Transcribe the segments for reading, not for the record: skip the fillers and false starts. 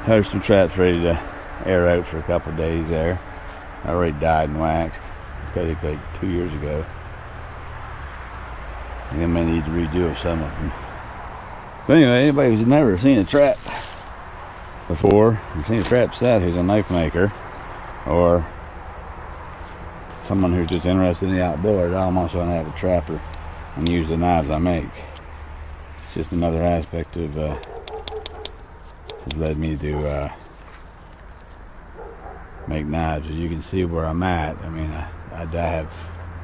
There's some traps ready to air out for a couple of days there. I already dyed and waxed. Got it like 2 years ago. I think I may need to redo some of them. But anyway, anybody who's never seen a trap before, or seen a trap set, who's a knife maker, or someone who's just interested in the outdoors, I almost want to have a trapper and use the knives I make. It's just another aspect of has led me to make knives. As you can see where I'm at, I mean, I have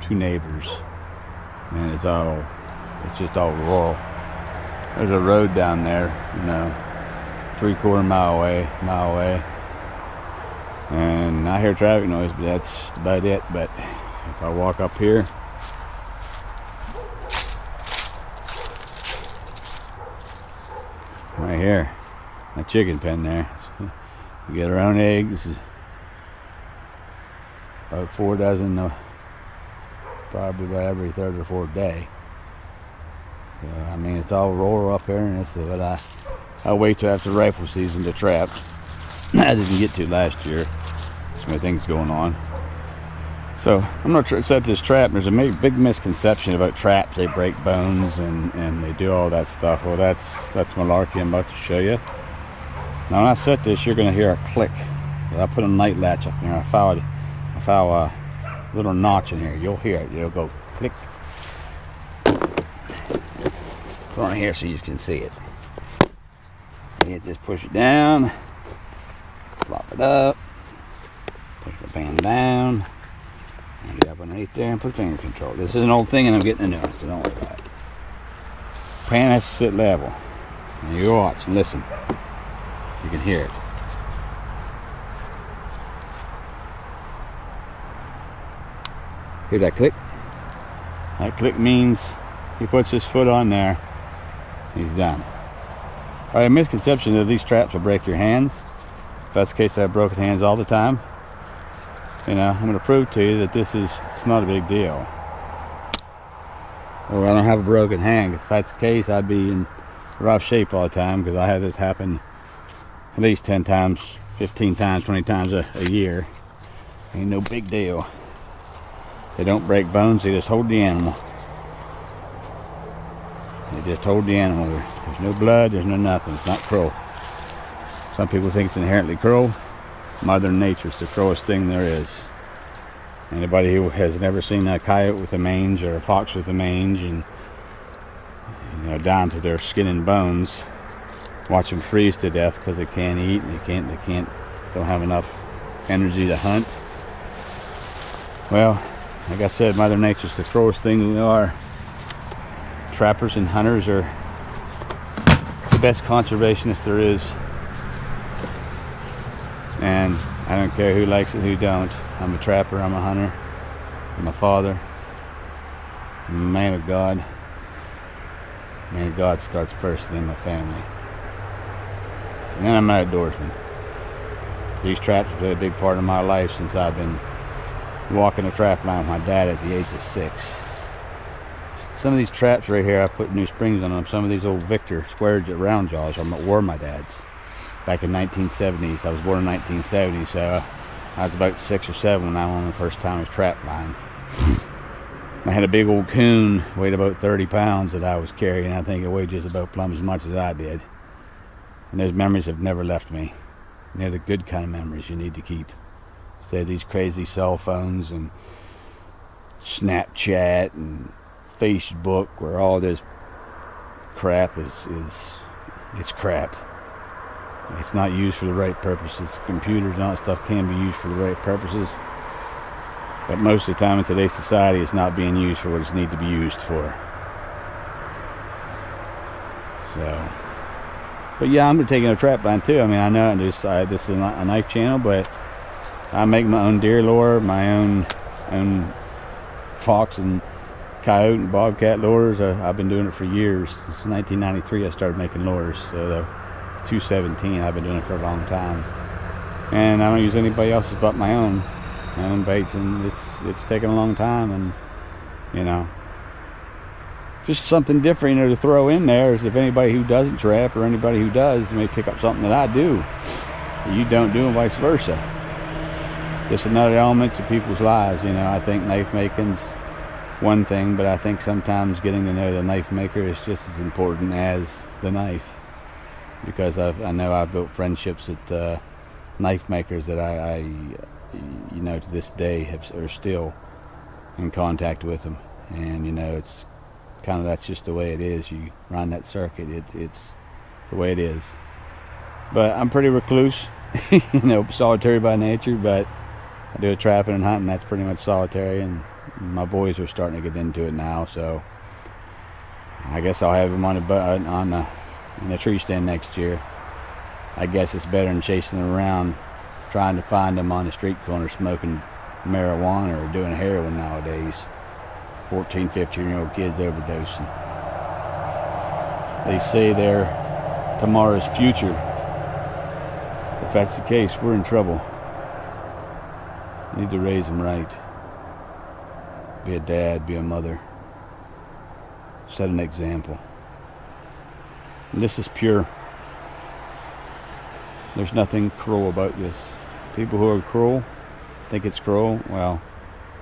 2 neighbors, and it's just all rural. There's a road down there, you know, 3/4 mile away, and I hear traffic noise, but that's about it. But if I walk up here, right here, my chicken pen there, we get our own eggs, about 4 dozen, probably about every 3rd or 4th day. So, I mean, it's all rural up here, and it's what I wait till after rifle season to trap. I didn't get to last year. So many things going on. So I'm going to set this trap. There's a big misconception about traps. They break bones and they do all that stuff. Well, that's malarkey I'm about to show you. Now when I set this, you're going to hear a click. I put a night latch up here. I found a little notch in here. You'll hear it. It'll go click. Put on here so you can see it. You just push it down, flop it up, push the pan down, and get up underneath there and put finger control. This is an old thing and I'm getting a new one, so don't worry about it. Pan has to sit level. And you watch and listen. You can hear it. Hear that click? That click means he puts his foot on there, he's done. Alright, a misconception that these traps will break your hands. If that's the case, I have broken hands all the time. You know, I'm going to prove to you that it's not a big deal. Or I don't have a broken hand. If that's the case, I'd be in rough shape all the time, because I have this happen at least 10 times, 15 times, 20 times a year. Ain't no big deal. They don't break bones, they just hold the animal. They just hold the animal. There's no blood, there's no nothing. It's not cruel. Some people think it's inherently cruel. Mother Nature's the cruelest thing there is. Anybody who has never seen a coyote with a mange or a fox with a mange, and you know, down to their skin and bones, watch them freeze to death because they can't eat and they don't have enough energy to hunt. Well, like I said, Mother Nature's the cruelest thing we are. Trappers and hunters are the best conservationists there is. And I don't care who likes it, who don't. I'm a trapper, I'm a hunter, I'm a father, I'm a man of God. Man of God starts first, then my family. And then I'm an outdoorsman. These traps have been a big part of my life since I've been walking a trap line with my dad at the age of 6. Some of these traps right here, I put new springs on them. Some of these old Victor square round jaws were my dad's. Back in 1970s. I was born in 1970, so I was about 6 or 7 when I went on the first time with trap line. I had a big old coon, weighed about 30 pounds that I was carrying. I think it weighed just about plumb as much as I did. And those memories have never left me. And they're the good kind of memories you need to keep. Instead of these crazy cell phones and Snapchat and Facebook, where all this crap is crap. It's not used for the right purposes. Computers and all that stuff can be used for the right purposes, but most of the time in today's society, it's not being used for what it's needed to be used for. So, but yeah, I'm taking a trap line too. I mean, I know this is a knife channel, but I make my own deer lure, my own fox and coyote and bobcat lures. I've been doing it for years. Since 1993 I started making lures, so 2017 I've been doing it for a long time, and I don't use anybody else's but my own baits, and it's taken a long time. And you know, just something different, you know, to throw in there is if anybody who doesn't trap or anybody who does may pick up something that I do. you don't do, and vice versa. Just another element to people's lives. You know, I think knife making's one thing, but I think sometimes getting to know the knife maker is just as important as the knife, because I know I've built friendships with knife makers that I you know, to this day are still in contact with them. And you know, it's kind of, that's just the way it is. You run that circuit, it's the way it is. But I'm pretty recluse, you know, solitary by nature, but I do a trapping and hunting, that's pretty much solitary, and my boys are starting to get into it now, so I guess I'll have them on the tree stand next year. I guess it's better than chasing them around trying to find them on the street corner smoking marijuana or doing heroin nowadays. 14, 15-year-old kids overdosing. They say they're tomorrow's future. If that's the case, we're in trouble. We need to raise them right. Be a dad, be a mother. Set an example. And this is pure. There's nothing cruel about this. People who are cruel think it's cruel. Well,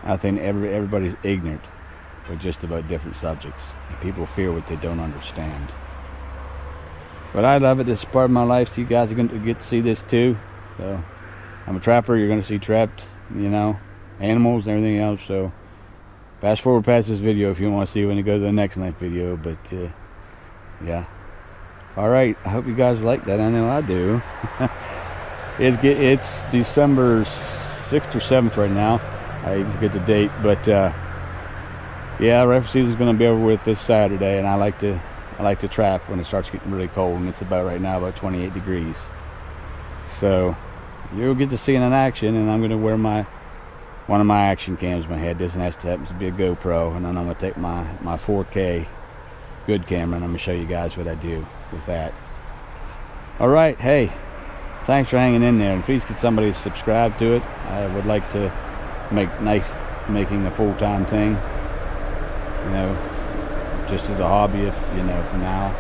I think everybody's ignorant with just about different subjects. And people fear what they don't understand. But I love it. This is part of my life, so you guys are going to get to see this too. So I'm a trapper. You're going to see trapped, you know, animals and everything else. So fast forward past this video if you want to see when you go to the next knife video. But yeah. All right. I hope you guys like that. I know I do. It's December 6th or 7th right now. I forget the date, but yeah, rifle season's going to be over with this Saturday, and I like to trap when it starts getting really cold, and it's about right now about 28 degrees. So you'll get to see it in action, and I'm going to wear one of my action cams in my head. This happens to be a GoPro, and then I'm going to take my 4K good camera, and I'm going to show you guys what I do with that. All right, hey, thanks for hanging in there, and please get somebody to subscribe to it. I would like to make knife making a full-time thing, you know, just as a hobby, if you know, for now.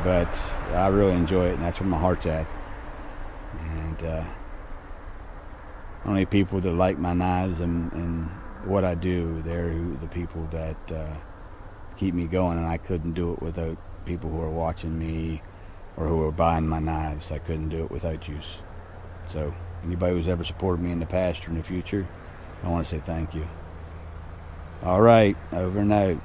But I really enjoy it, and that's where my heart's at. And only people that like my knives and what I do, they're the people that keep me going, and I couldn't do it without people who are watching me or who are buying my knives. I couldn't do it without you. So anybody who's ever supported me in the past or in the future, I want to say thank you. All right, over and out.